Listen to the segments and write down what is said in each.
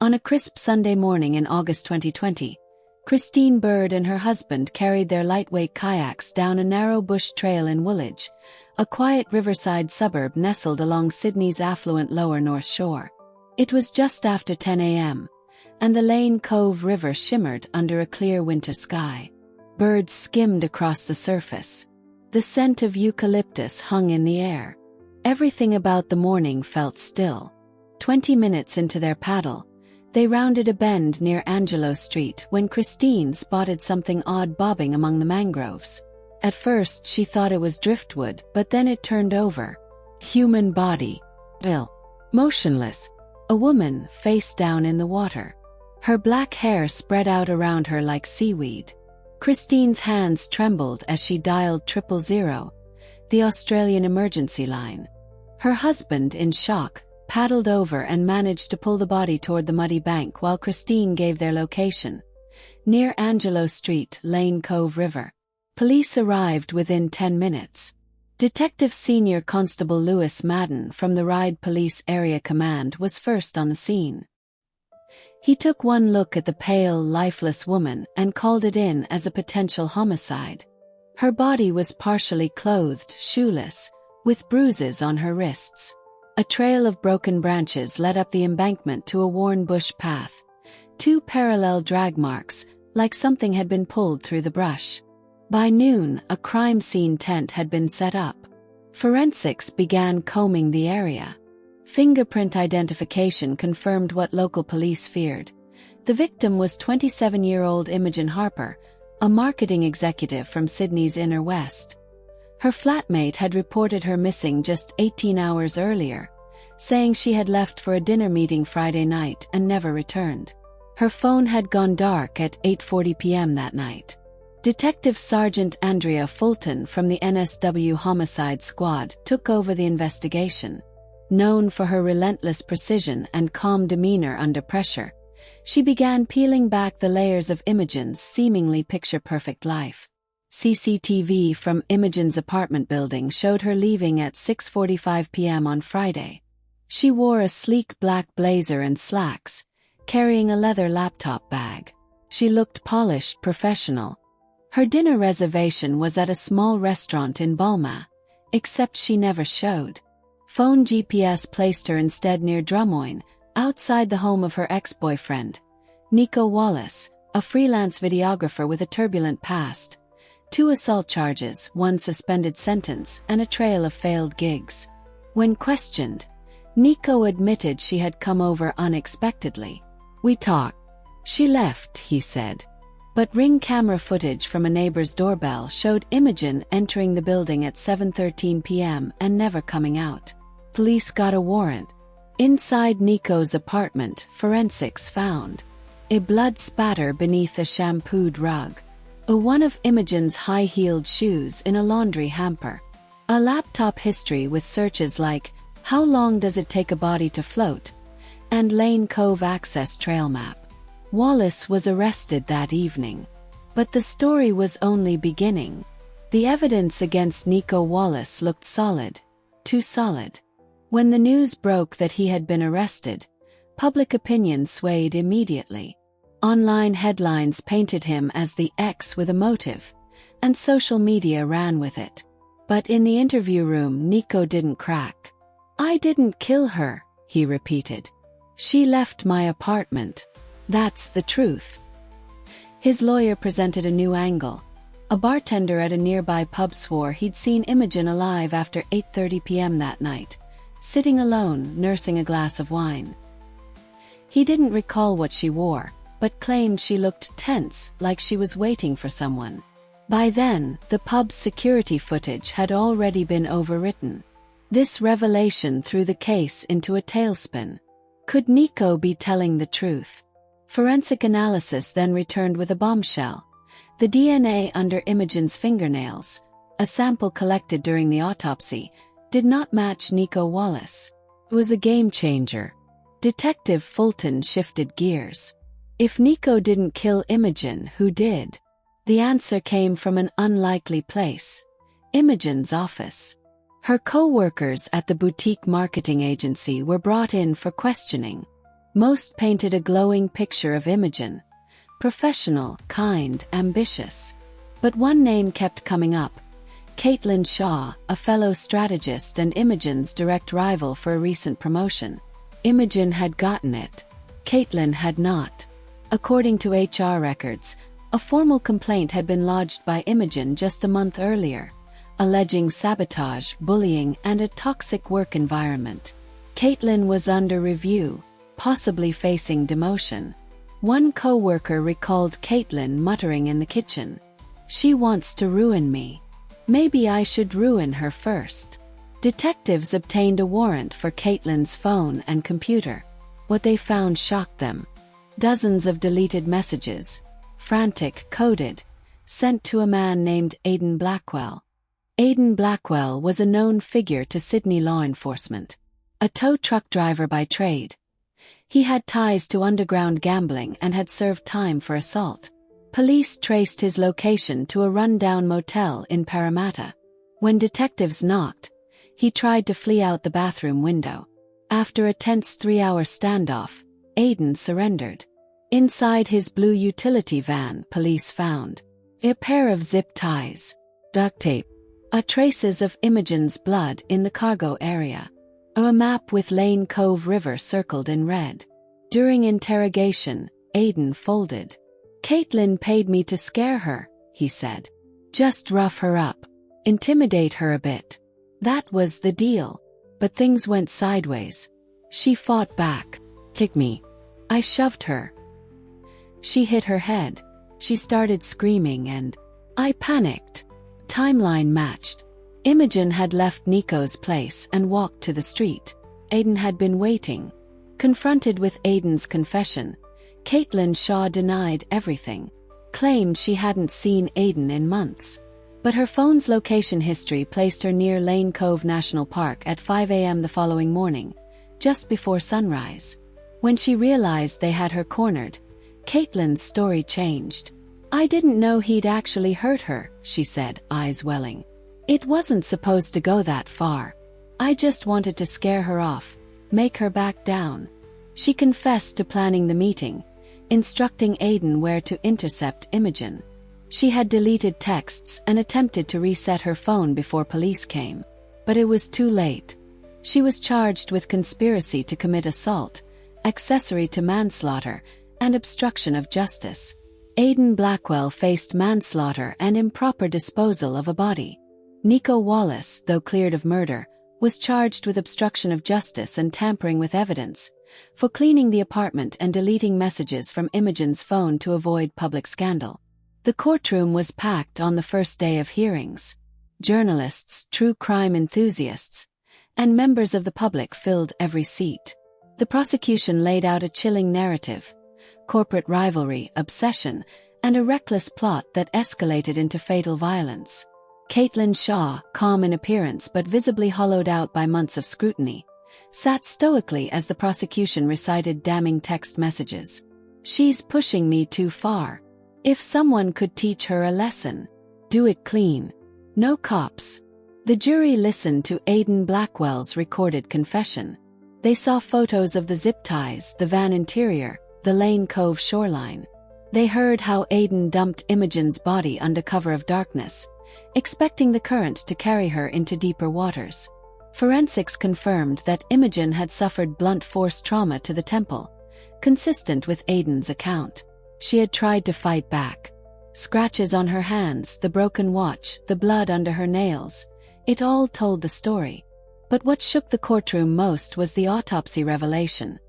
On a crisp Sunday morning in August 2020, Christine Bird and her husband carried their lightweight kayaks down a narrow bush trail in Woolwich, a quiet riverside suburb nestled along Sydney's affluent lower North Shore. It was just after 10 a.m., and the Lane Cove River shimmered under a clear winter sky. Birds skimmed across the surface. The scent of eucalyptus hung in the air. Everything about the morning felt still. 20 minutes into their paddle, they rounded a bend near Angelo Street when Christine spotted something odd bobbing among the mangroves. At first she thought it was driftwood, but then it turned over. Human body. Motionless. A woman, face down in the water. Her black hair spread out around her like seaweed. Christine's hands trembled as she dialed 000, the Australian emergency line. Her husband, in shock, paddled over and managed to pull the body toward the muddy bank while Christine gave their location. Near Angelo Street, Lane Cove River. Police arrived within 10 minutes. Detective Senior Constable Lewis Madden from the Ryde Police Area Command was first on the scene. He took one look at the pale, lifeless woman and called it in as a potential homicide. Her body was partially clothed, shoeless, with bruises on her wrists. A trail of broken branches led up the embankment to a worn bush path. 2 parallel drag marks, like something had been pulled through the brush. By noon, a crime scene tent had been set up. Forensics began combing the area. Fingerprint identification confirmed what local police feared. The victim was 27-year-old Imogen Harper, a marketing executive from Sydney's Inner West. Her flatmate had reported her missing just 18 hours earlier, saying she had left for a dinner meeting Friday night and never returned. Her phone had gone dark at 8:40 p.m. that night. Detective Sergeant Andrea Fulton from the NSW Homicide Squad took over the investigation. Known for her relentless precision and calm demeanor under pressure, she began peeling back the layers of Imogen's seemingly picture-perfect life. CCTV from Imogen's apartment building showed her leaving at 6:45 p.m. on Friday. She wore a sleek black blazer and slacks, carrying a leather laptop bag. She looked polished, professional. Her dinner reservation was at a small restaurant in Balma, except she never showed. Phone GPS placed her instead near Drummoyne, outside the home of her ex-boyfriend, Nico Wallace, a freelance videographer with a turbulent past. 2 assault charges, 1 suspended sentence, and a trail of failed gigs. When questioned, Nico admitted she had come over unexpectedly. "We talked. She left," he said. But Ring camera footage from a neighbor's doorbell showed Imogen entering the building at 7:13 p.m. and never coming out. Police got a warrant. Inside Nico's apartment, forensics found a blood spatter beneath a shampooed rug. One of Imogen's high-heeled shoes in a laundry hamper. A laptop history with searches like, "How long does it take a body to float?" and Lane Cove access trail map. Wallace was arrested that evening. But the story was only beginning. The evidence against Nico Wallace looked solid. Too solid. When the news broke that he had been arrested, public opinion swayed immediately. Online headlines painted him as the X with a motive, and social media ran with it. But in the interview room, Nico didn't crack. "I didn't kill her," he repeated. "She left my apartment. That's the truth." His lawyer presented a new angle. A bartender at a nearby pub swore he'd seen Imogen alive after 8:30 p.m. that night, sitting alone, nursing a glass of wine. He didn't recall what she wore, but claimed she looked tense, like she was waiting for someone. By then, the pub's security footage had already been overwritten. This revelation threw the case into a tailspin. Could Nico be telling the truth? Forensic analysis then returned with a bombshell. The DNA under Imogen's fingernails, a sample collected during the autopsy, did not match Nico Wallace. It was a game changer. Detective Fulton shifted gears. If Nico didn't kill Imogen, who did? The answer came from an unlikely place. Imogen's office. Her co-workers at the boutique marketing agency were brought in for questioning. Most painted a glowing picture of Imogen. Professional, kind, ambitious. But one name kept coming up. Caitlin Shaw, a fellow strategist and Imogen's direct rival for a recent promotion. Imogen had gotten it. Caitlin had not. According to HR records, a formal complaint had been lodged by Imogen just a month earlier, alleging sabotage, bullying, and a toxic work environment. Caitlin was under review, possibly facing demotion. One co-worker recalled Caitlin muttering in the kitchen, "She wants to ruin me. Maybe I should ruin her first." Detectives obtained a warrant for Caitlin's phone and computer. What they found shocked them. Dozens of deleted messages, frantic, coded, sent to a man named Aidan Blackwell. Aidan Blackwell was a known figure to Sydney law enforcement. A tow truck driver by trade. He had ties to underground gambling and had served time for assault. Police traced his location to a run-down motel in Parramatta. When detectives knocked, he tried to flee out the bathroom window. After a tense 3-hour standoff, Aidan surrendered. Inside his blue utility van, police found a pair of zip ties, duct tape, traces of Imogen's blood in the cargo area, a map with Lane Cove River circled in red. During interrogation, Aidan folded. "Caitlin paid me to scare her," he said. "Just rough her up, intimidate her a bit. That was the deal. But things went sideways. She fought back, kicked me. I shoved her. She hit her head. She started screaming and I panicked." Timeline matched. Imogen had left Nico's place and walked to the street. Aidan had been waiting. Confronted with Aidan's confession, Caitlin Shaw denied everything, claimed she hadn't seen Aidan in months. But her phone's location history placed her near Lane Cove National Park at 5 a.m. the following morning, just before sunrise. When she realized they had her cornered, Caitlin's story changed. "I didn't know he'd actually hurt her," she said, eyes welling. "It wasn't supposed to go that far. I just wanted to scare her off, make her back down." She confessed to planning the meeting, instructing Aidan where to intercept Imogen. She had deleted texts and attempted to reset her phone before police came. But it was too late. She was charged with conspiracy to commit assault, accessory to manslaughter, and obstruction of justice. Aidan Blackwell faced manslaughter and improper disposal of a body. Nico Wallace, though cleared of murder, was charged with obstruction of justice and tampering with evidence, for cleaning the apartment and deleting messages from Imogen's phone to avoid public scandal. The courtroom was packed on the first day of hearings. Journalists, true crime enthusiasts, and members of the public filled every seat. The prosecution laid out a chilling narrative: corporate rivalry, obsession, and a reckless plot that escalated into fatal violence. Caitlin Shaw, calm in appearance but visibly hollowed out by months of scrutiny, sat stoically as the prosecution recited damning text messages. "She's pushing me too far. If someone could teach her a lesson, do it clean. No cops." The jury listened to Aidan Blackwell's recorded confession. They saw photos of the zip ties, the van interior, the Lane Cove shoreline. They heard how Aidan dumped Imogen's body under cover of darkness, expecting the current to carry her into deeper waters. Forensics confirmed that Imogen had suffered blunt force trauma to the temple, consistent with Aidan's account. She had tried to fight back. Scratches on her hands, the broken watch, the blood under her nails. It all told the story. But what shook the courtroom most was the autopsy revelation.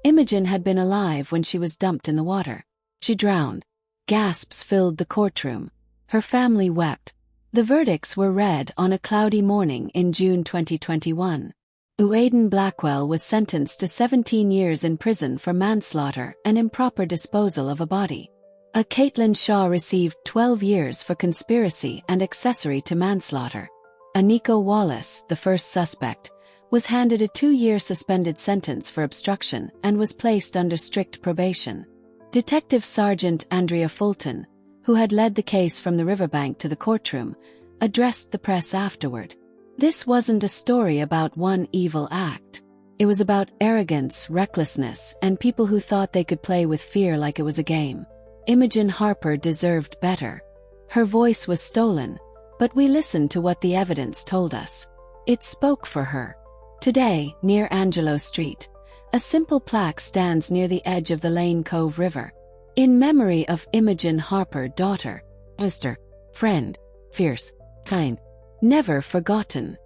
Imogen had been alive when she was dumped in the water. She drowned. Gasps filled the courtroom. Her family wept. The verdicts were read on a cloudy morning in June 2021. Aidan Blackwell was sentenced to 17 years in prison for manslaughter and improper disposal of a body. Caitlin Shaw received 12 years for conspiracy and accessory to manslaughter. Nico Wallace, the first suspect, was handed a 2-year suspended sentence for obstruction and was placed under strict probation. Detective Sergeant Andrea Fulton, who had led the case from the riverbank to the courtroom, addressed the press afterward. "This wasn't a story about one evil act. It was about arrogance, recklessness, and people who thought they could play with fear like it was a game. Imogen Harper deserved better. Her voice was stolen, but we listened to what the evidence told us. It spoke for her. Today, near Angelo Street, a simple plaque stands near the edge of the Lane Cove River, in memory of Imogen Harper, daughter, sister, friend, fierce, kind, never forgotten.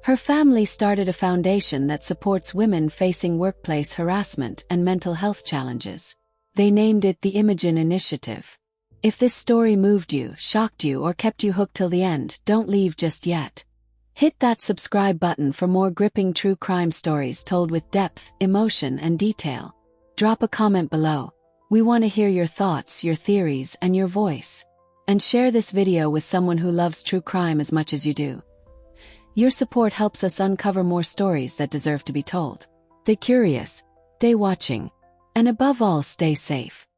Her family started a foundation that supports women facing workplace harassment and mental health challenges. They named it the Imogen Initiative. If this story moved you, shocked you, or kept you hooked till the end, don't leave just yet. Hit that subscribe button for more gripping true crime stories told with depth, emotion, and detail. Drop a comment below. We want to hear your thoughts, your theories, and your voice. And share this video with someone who loves true crime as much as you do. Your support helps us uncover more stories that deserve to be told. Stay curious, stay watching, and above all, stay safe.